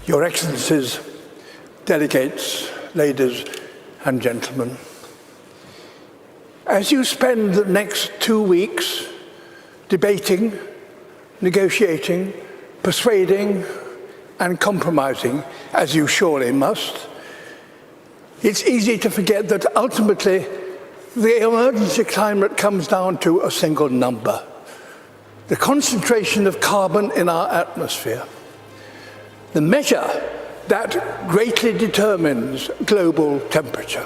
Your Excellencies, delegates, ladies and gentlemen, as you spend the next 2 weeks debating, negotiating, persuading, and compromising, as you surely must, it's easy to forget that ultimately the emergency climate comes down to a single number: the concentration of carbon in our atmosphere. The measure that greatly determines global temperature.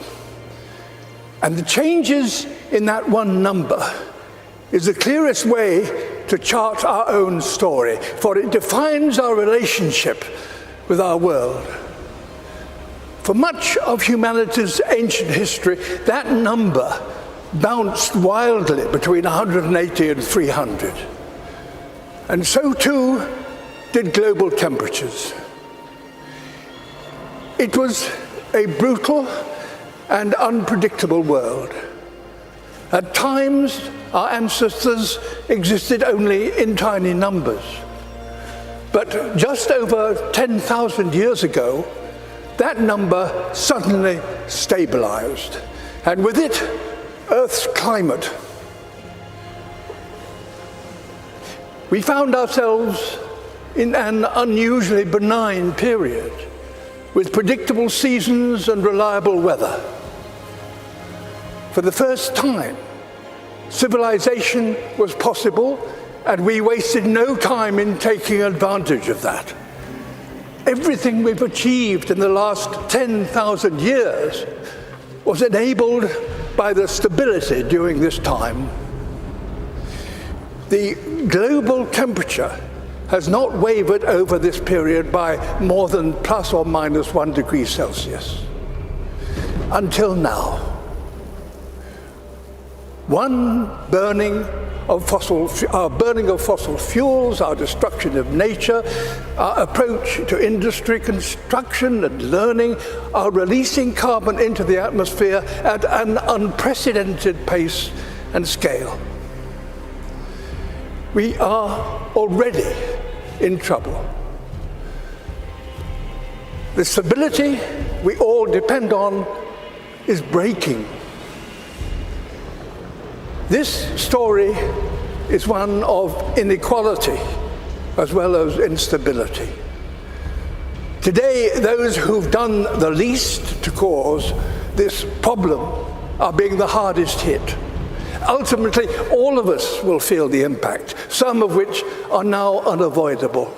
And the changes in that one number is the clearest way to chart our own story, for it defines our relationship with our world. For much of humanity's ancient history, that number bounced wildly between 180 and 300. And so too did global temperatures. It was a brutal and unpredictable world. At times, our ancestors existed only in tiny numbers. But just over 10,000 years ago, that number suddenly stabilized, and with it, Earth's climate. We found ourselves in an unusually benign period, with predictable seasons and reliable weather. For the first time, civilization was possible, and we wasted no time in taking advantage of that. Everything we've achieved in the last 10,000 years was enabled by the stability during this time. The global temperature has not wavered over this period by more than plus or minus 1 degree Celsius. Until now. Our burning of fossil fuels, our destruction of nature, our approach to industry, construction and learning are releasing carbon into the atmosphere at an unprecedented pace and scale. We are already in trouble. The stability we all depend on is breaking. This story is one of inequality as well as instability. Today, those who've done the least to cause this problem are being the hardest hit. Ultimately, all of us will feel the impact, some of which are now unavoidable.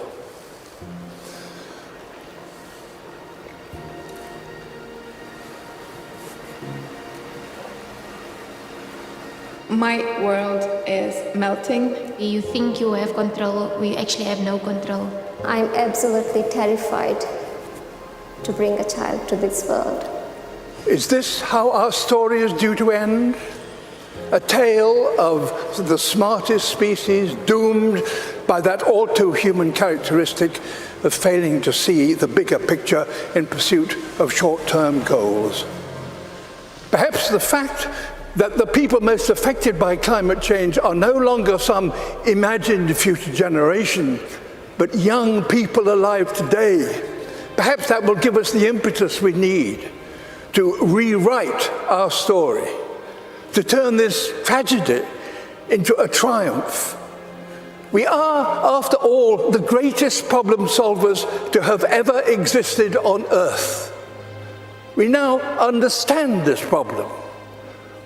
My world is melting. You think you have control, we actually have no control. I'm absolutely terrified to bring a child to this world. Is this how our story is due to end? A tale of the smartest species doomed by that all-too-human characteristic of failing to see the bigger picture in pursuit of short-term goals. Perhaps the fact that the people most affected by climate change are no longer some imagined future generation, but young people alive today. Perhaps that will give us the impetus we need to rewrite our story, to turn this tragedy into a triumph. We are, after all, the greatest problem solvers to have ever existed on Earth. We now understand this problem.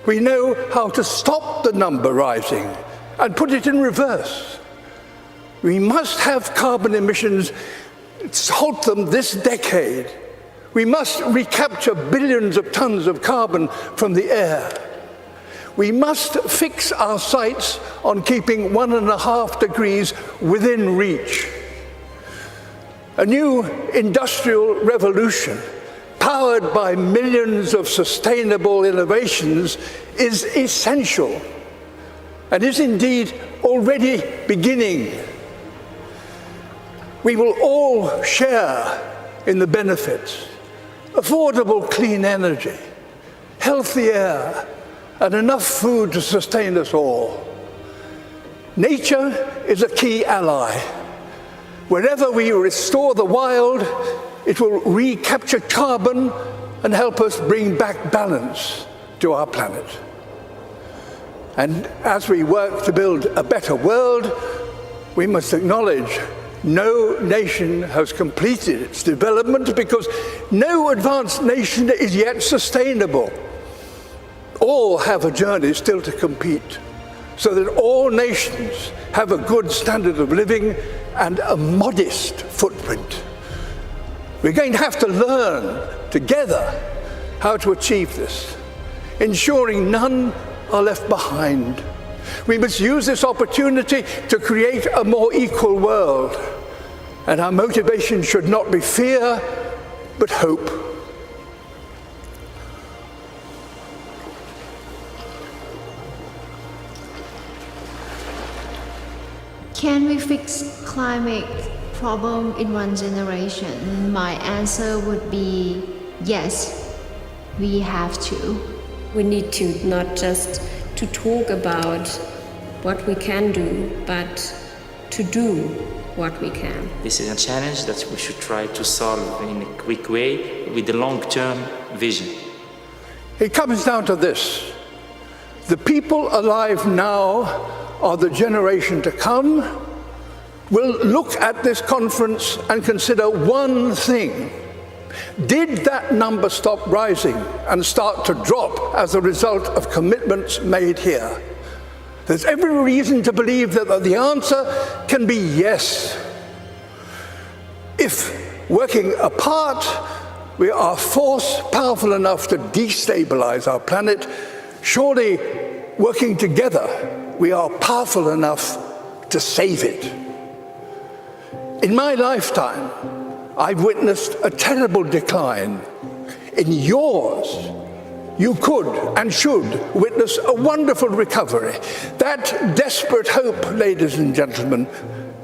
We know how to stop the number rising and put it in reverse. We must have carbon emissions, halt them this decade. We must recapture billions of tons of carbon from the air. We must fix our sights on keeping 1.5 degrees within reach. A new industrial revolution powered by millions of sustainable innovations is essential and is indeed already beginning. We will all share in the benefits: affordable clean energy, healthy air, and enough food to sustain us all. Nature is a key ally. Wherever we restore the wild, It will recapture carbon and help us bring back balance to our planet. And as we work to build a better world, we must acknowledge no nation has completed its development because no advanced nation is yet sustainable. All have a journey still to compete, so that all nations have a good standard of living and a modest footprint. We're going to have to learn together how to achieve this, ensuring none are left behind. We must use this opportunity to create a more equal world, and our motivation should not be fear, but hope. Can we fix climate problem in one generation? My answer would be yes, we have to. We need to not just to talk about what we can do, but to do what we can. This is a challenge that we should try to solve in a quick way with a long-term vision. It comes down to this: the people alive now or the generation to come will look at this conference and consider one thing. Did that number stop rising and start to drop as a result of commitments made here? There's every reason to believe that the answer can be yes. If working apart, we are force powerful enough to destabilize our planet, surely working together, we are powerful enough to save it. In my lifetime, I've witnessed a terrible decline. In yours, you could and should witness a wonderful recovery. That desperate hope, ladies and gentlemen,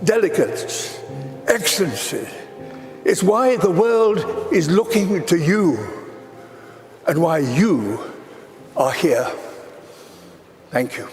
delegates, excellencies, is why the world is looking to you and why you are here. Thank you.